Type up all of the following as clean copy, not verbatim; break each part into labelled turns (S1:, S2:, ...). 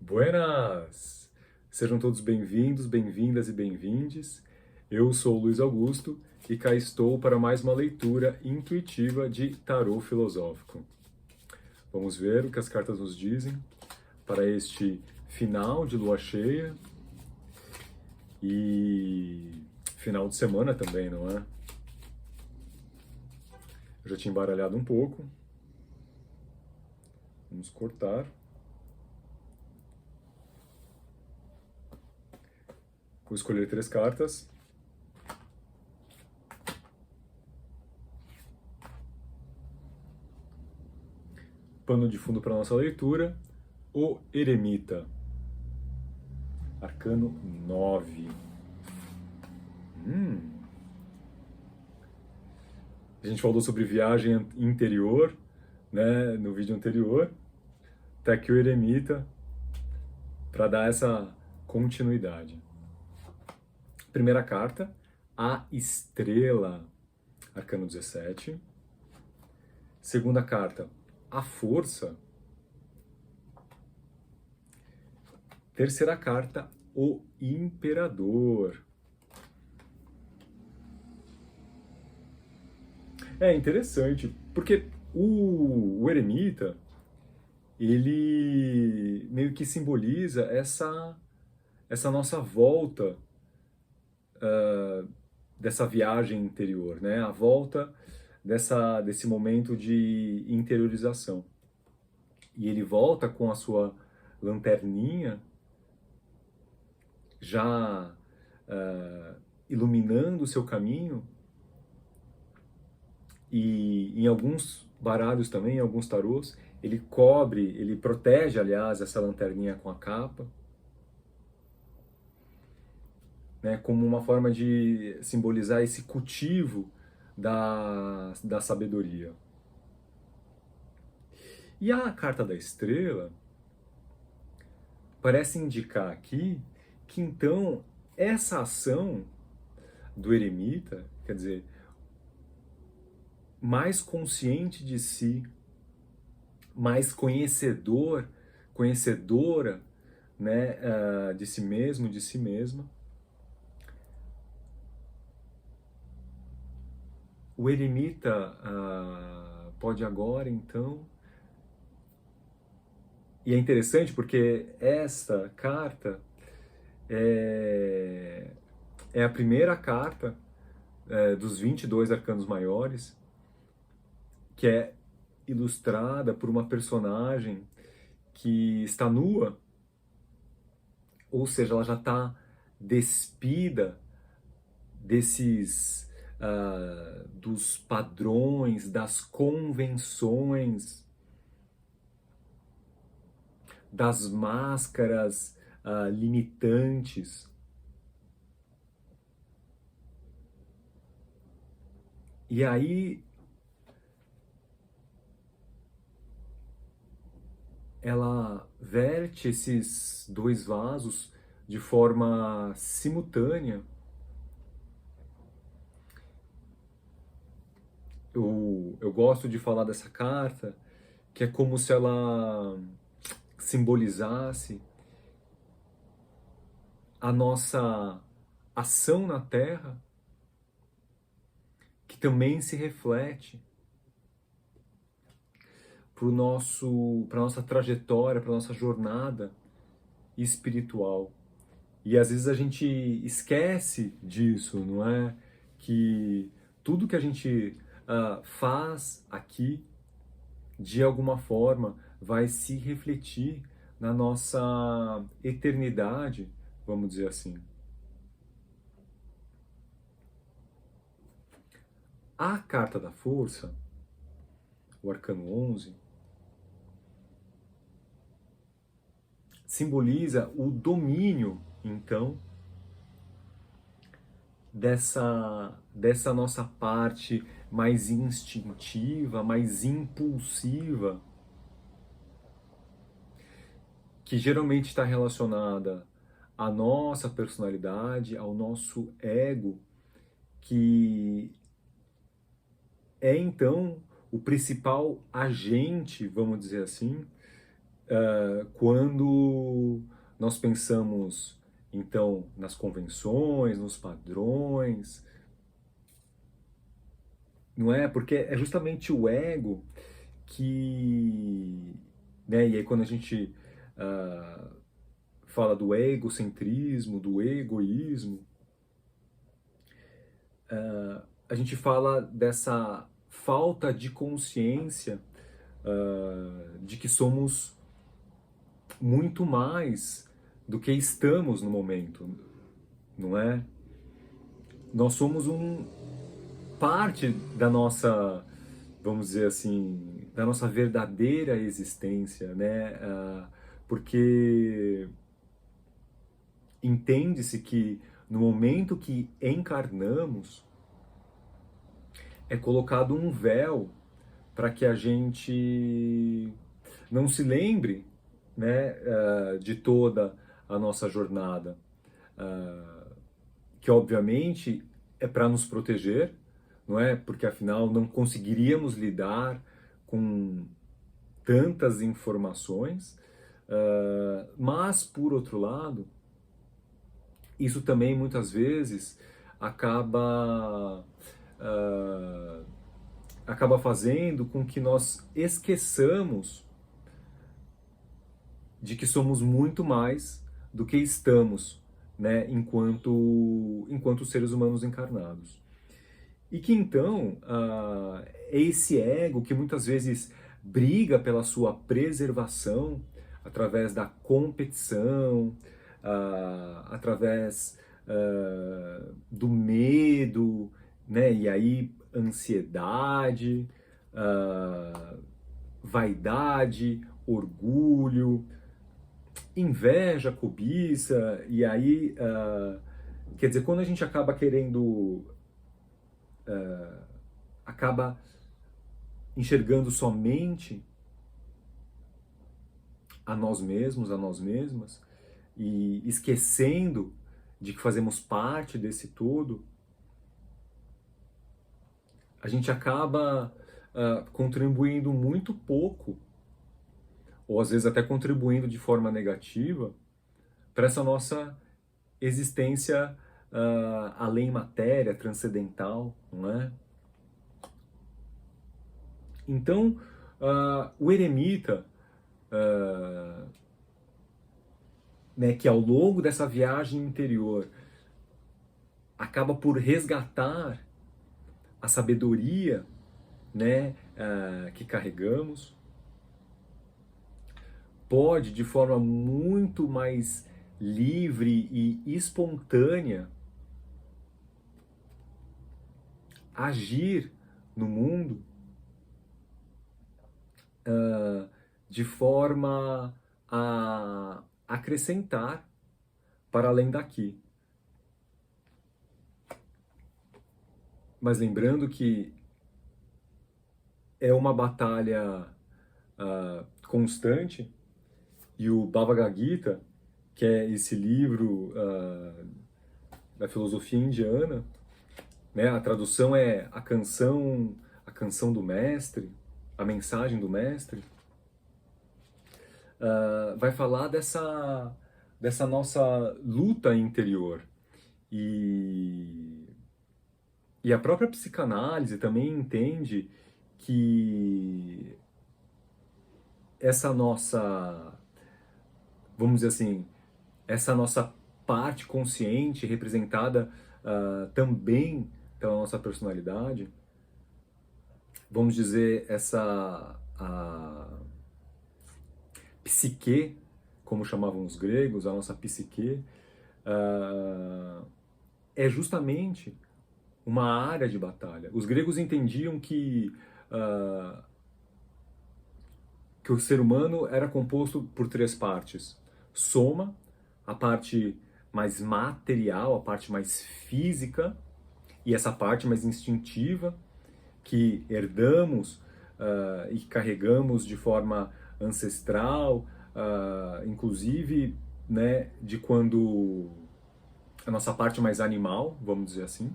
S1: Buenas! Sejam todos bem-vindos, bem-vindas e bem-vindes. Eu sou o Luiz Augusto e cá estou para mais uma leitura intuitiva de tarô filosófico. Vamos ver o que as cartas nos dizem para este final de lua cheia e final de semana também, não é? Eu já tinha embaralhado um pouco. Vamos cortar. Vou escolher 3 cartas. Pano de fundo para nossa leitura, o Eremita. Arcano 9. A gente falou sobre viagem interior, né, no vídeo anterior. Tá aqui o Eremita para dar essa continuidade. Primeira carta, a Estrela, Arcano 17. Segunda carta, a Força. Terceira carta, o Imperador. É interessante, porque o Eremita, ele meio que simboliza essa nossa volta dessa viagem interior, né? A volta desse momento de interiorização. E ele volta com a sua lanterninha já iluminando o seu caminho, e em alguns baralhos também, em alguns tarôs, ele protege, aliás, essa lanterninha com a capa, né, como uma forma de simbolizar esse cultivo da sabedoria. E a carta da estrela parece indicar aqui que então essa ação do eremita, quer dizer, mais consciente de si, mais conhecedora, né, de si mesmo, de si mesma, o eremita pode agora, então... E é interessante porque esta carta é a primeira carta dos 22 arcanos maiores, que é ilustrada por uma personagem que está nua, ou seja, ela já está despida dos padrões, das convenções, das máscaras limitantes. E aí ela verte esses dois vasos de forma simultânea. Eu gosto de falar dessa carta, que é como se ela simbolizasse a nossa ação na Terra, que também se reflete para nossa trajetória, para nossa jornada espiritual. E às vezes a gente esquece disso, não é? Que tudo que a gente faz aqui, de alguma forma, vai se refletir na nossa eternidade, vamos dizer assim. A carta da força, o arcano 11, simboliza o domínio, então, dessa nossa parte mais instintiva, mais impulsiva, que geralmente está relacionada à nossa personalidade, ao nosso ego, que é então o principal agente, vamos dizer assim, quando nós pensamos, então, nas convenções, nos padrões, não é? Porque é justamente o ego que, né? E aí quando a gente ah, fala do egocentrismo, do egoísmo, a gente fala dessa falta de consciência de que somos muito mais do que estamos no momento, não é? Nós somos parte da nossa, vamos dizer assim, da nossa verdadeira existência, né? Porque entende-se que no momento que encarnamos é colocado um véu para que a gente não se lembre, né, de toda a nossa jornada, que obviamente é para nos proteger, não é? Porque afinal não conseguiríamos lidar com tantas informações, mas por outro lado, isso também muitas vezes acaba acaba fazendo com que nós esqueçamos de que somos muito mais do que estamos, né, enquanto seres humanos encarnados. E que então é esse ego que muitas vezes briga pela sua preservação através da competição, através do medo, né? E aí ansiedade, vaidade, orgulho, inveja, cobiça, e aí, quer dizer, quando a gente acaba querendo, acaba enxergando somente a nós mesmos, a nós mesmas, e esquecendo de que fazemos parte desse todo, a gente acaba contribuindo muito pouco, ou às vezes até contribuindo de forma negativa, para essa nossa existência além matéria, transcendental, não é? Então, o eremita, né, que ao longo dessa viagem interior acaba por resgatar a sabedoria, né, que carregamos, pode de forma muito mais livre e espontânea agir no mundo de forma a acrescentar para além daqui. Mas lembrando que é uma batalha constante, e o Bhagavad Gita, que é esse livro da filosofia indiana, né? A tradução é a canção do mestre, a mensagem do mestre, vai falar dessa nossa luta interior. E, e a própria psicanálise também entende que essa nossa, vamos dizer assim, essa nossa parte consciente representada também pela nossa personalidade, vamos dizer, essa psique, como chamavam os gregos, a nossa psique, é justamente uma área de batalha. Os gregos entendiam que o ser humano era composto por três partes: soma, a parte mais material, a parte mais física, e essa parte mais instintiva, que herdamos e carregamos de forma ancestral, inclusive, né, de quando a nossa parte mais animal, vamos dizer assim.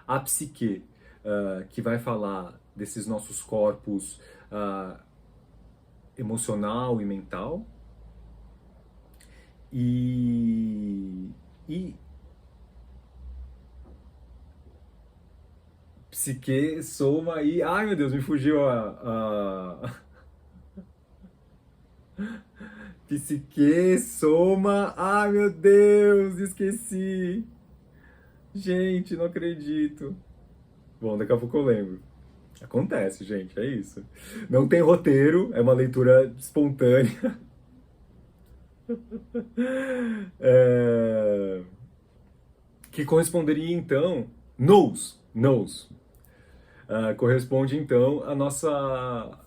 S1: A psique, que vai falar desses nossos corpos emocional e mental, e, e psique, soma e... Ai, meu Deus, me fugiu Psique, soma... Ai, meu Deus, esqueci. Gente, não acredito. Bom, daqui a pouco eu lembro. Acontece, gente, é isso. Não tem roteiro, é uma leitura espontânea. É, que corresponderia então, knows, corresponde então à nossa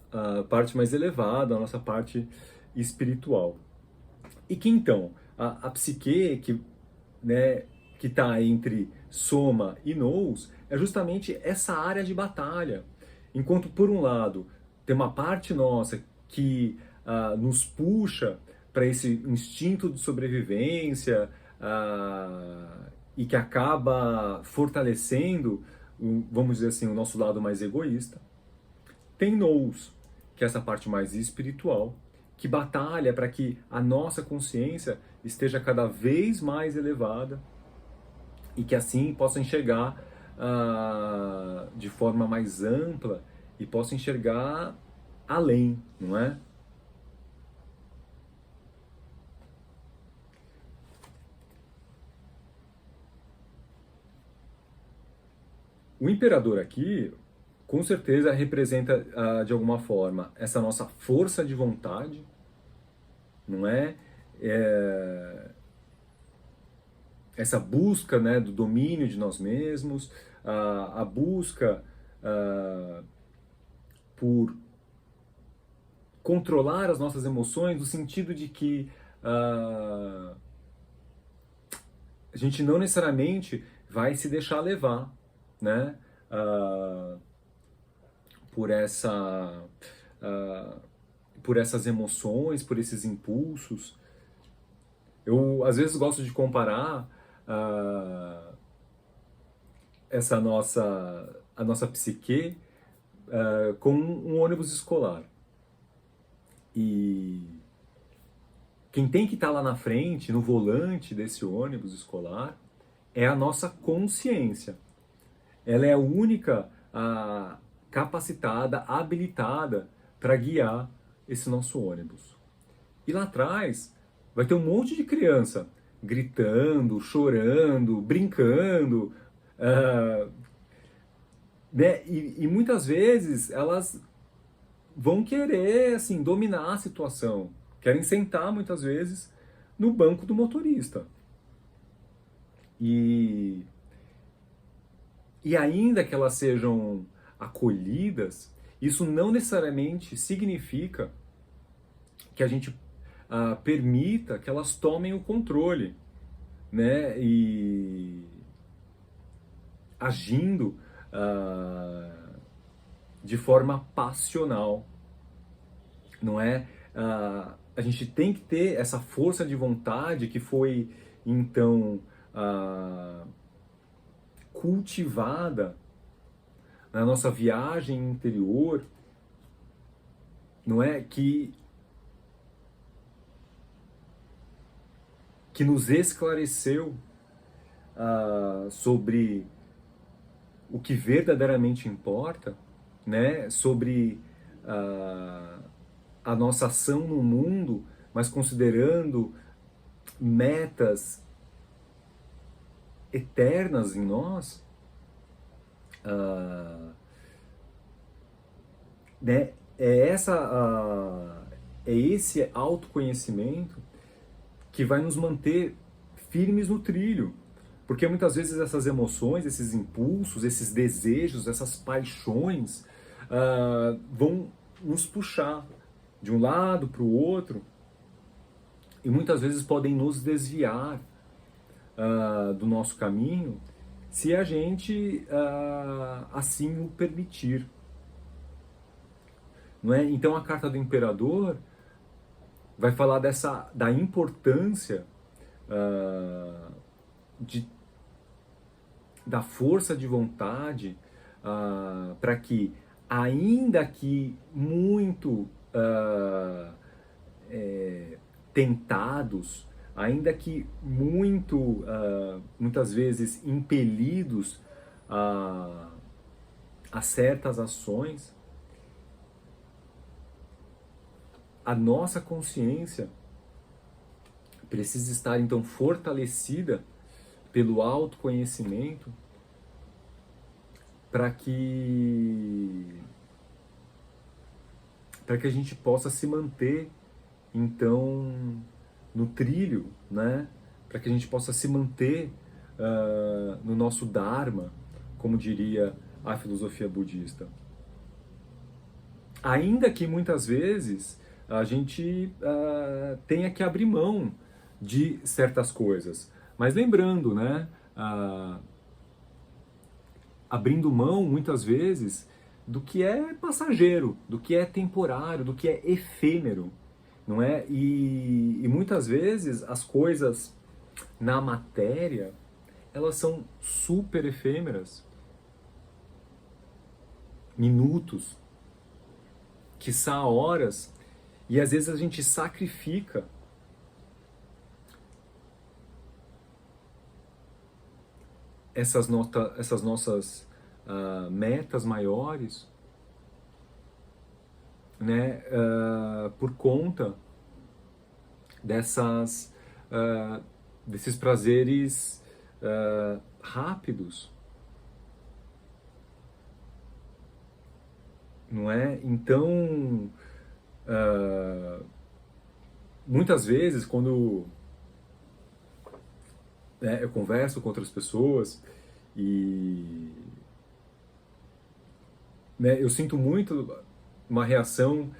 S1: parte mais elevada, à nossa parte espiritual. E que então, a psique né, que está entre soma e nous é justamente essa área de batalha. Enquanto, por um lado, tem uma parte nossa que nos puxa para esse instinto de sobrevivência e que acaba fortalecendo, vamos dizer assim, o nosso lado mais egoísta. Tem nous, que é essa parte mais espiritual, que batalha para que a nossa consciência esteja cada vez mais elevada e que assim possa enxergar de forma mais ampla e possa enxergar além, não é? O imperador aqui, com certeza, representa de alguma forma essa nossa força de vontade, não é? Essa busca, né, do domínio de nós mesmos, a busca por controlar as nossas emoções, no sentido de que a gente não necessariamente vai se deixar levar, né, por essa, por essas emoções, por esses impulsos. Eu às vezes gosto de comparar a nossa psique com um ônibus escolar. E quem tem que estar lá na frente, no volante desse ônibus escolar, é a nossa consciência. Ela é a única capacitada, habilitada para guiar esse nosso ônibus. E lá atrás vai ter um monte de criança gritando, chorando, brincando, né? E muitas vezes elas vão querer assim dominar a situação, querem sentar muitas vezes no banco do motorista. E ainda que elas sejam acolhidas, isso não necessariamente significa que a gente permita que elas tomem o controle, né? E agindo de forma passional, não é? A gente tem que ter essa força de vontade que foi então cultivada na nossa viagem interior, não é? Que nos esclareceu sobre o que verdadeiramente importa, né? Sobre a nossa ação no mundo, mas considerando metas eternas em nós, né? É esse autoconhecimento que vai nos manter firmes no trilho. Porque muitas vezes essas emoções, esses impulsos, esses desejos, essas paixões vão nos puxar de um lado para o outro e muitas vezes podem nos desviar do nosso caminho se a gente assim o permitir. Não é? Então a carta do imperador vai falar da importância da força de vontade para que, ainda que muito ah, tentados, ainda que muitas vezes impelidos a, a certas ações, a nossa consciência precisa estar então fortalecida pelo autoconhecimento para que a gente possa se manter então no trilho, né? Para que a gente possa se manter no nosso Dharma, como diria a filosofia budista. Ainda que muitas vezes a gente tenha que abrir mão de certas coisas. Mas lembrando, né? Abrindo mão, muitas vezes, do que é passageiro, do que é temporário, do que é efêmero, não é? E muitas vezes as coisas na matéria, elas são super efêmeras. Minutos, quiçá horas, e às vezes a gente sacrifica essas nossas metas maiores, né, por conta desses prazeres rápidos, não é? Então, muitas vezes quando eu converso com outras pessoas e eu sinto muito uma reação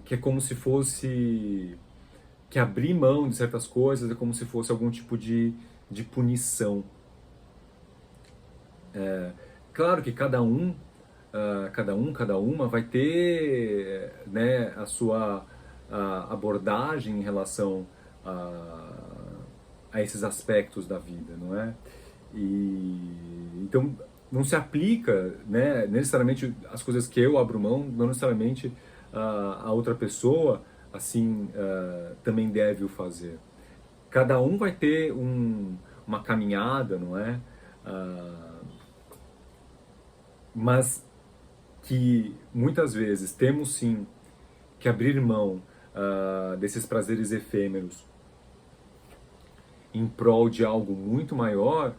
S1: que é como se fosse que abrir mão de certas coisas é como se fosse algum tipo de punição. Claro que cada uma vai ter, né, a sua abordagem em relação a esses aspectos da vida, não é? Então não se aplica, né, necessariamente as coisas que eu abro mão, não necessariamente a outra pessoa assim também deve o fazer. Cada um vai ter uma caminhada, não é? Mas que muitas vezes temos sim que abrir mão desses prazeres efêmeros em prol de algo muito maior,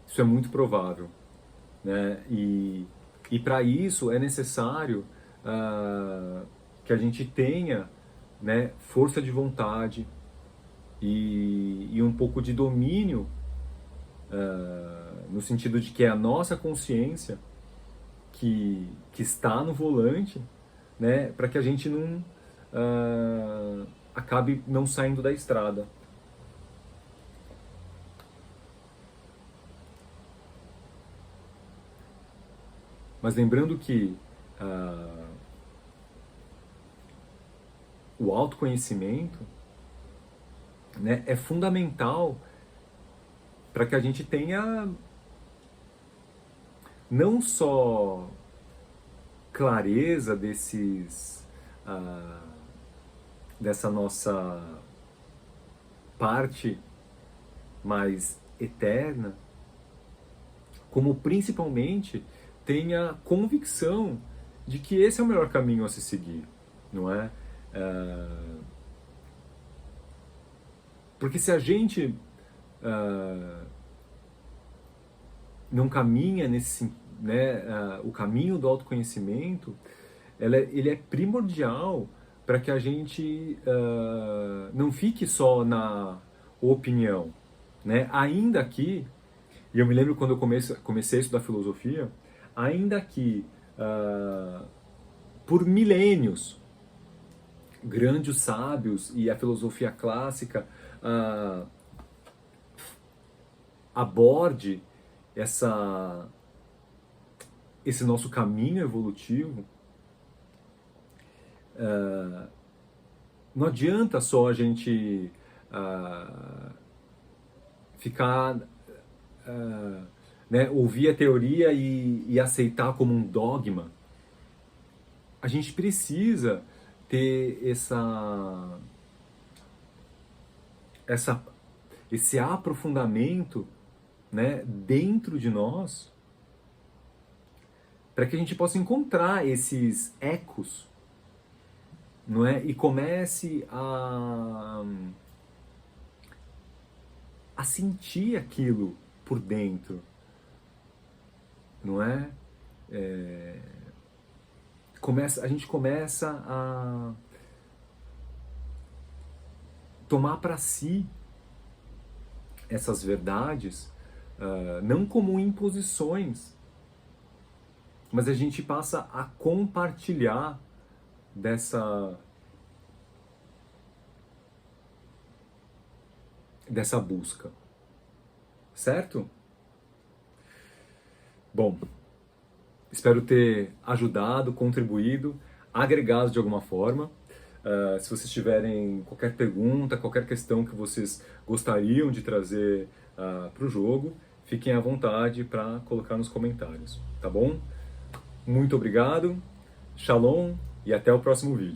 S1: isso é muito provável, né? E para isso é necessário que a gente tenha, né, força de vontade e um pouco de domínio, no sentido de que é a nossa consciência que está no volante, né, para que a gente não acabe não saindo da estrada. Mas lembrando que o autoconhecimento, né, é fundamental para que a gente tenha não só clareza dessa nossa parte mais eterna, como principalmente tenha convicção de que esse é o melhor caminho a se seguir, não é? Porque se a gente não caminha o caminho do autoconhecimento, ele é primordial para que a gente não fique só na opinião, né? Ainda que, e eu me lembro quando eu comecei a estudar filosofia, ainda que por milênios grandes sábios e a filosofia clássica aborde esse nosso caminho evolutivo, não adianta só a gente ficar, né, ouvir a teoria e aceitar como um dogma, a gente precisa ter esse aprofundamento, né, dentro de nós, para que a gente possa encontrar esses ecos, não é? E comece a sentir aquilo por dentro, não é? A gente começa a tomar para si essas verdades, não como imposições, mas a gente passa a compartilhar dessa busca, certo? Bom, espero ter ajudado, contribuído, agregado de alguma forma. Se vocês tiverem qualquer pergunta, qualquer questão que vocês gostariam de trazer para o jogo, fiquem à vontade para colocar nos comentários, tá bom? Muito obrigado, shalom e até o próximo vídeo.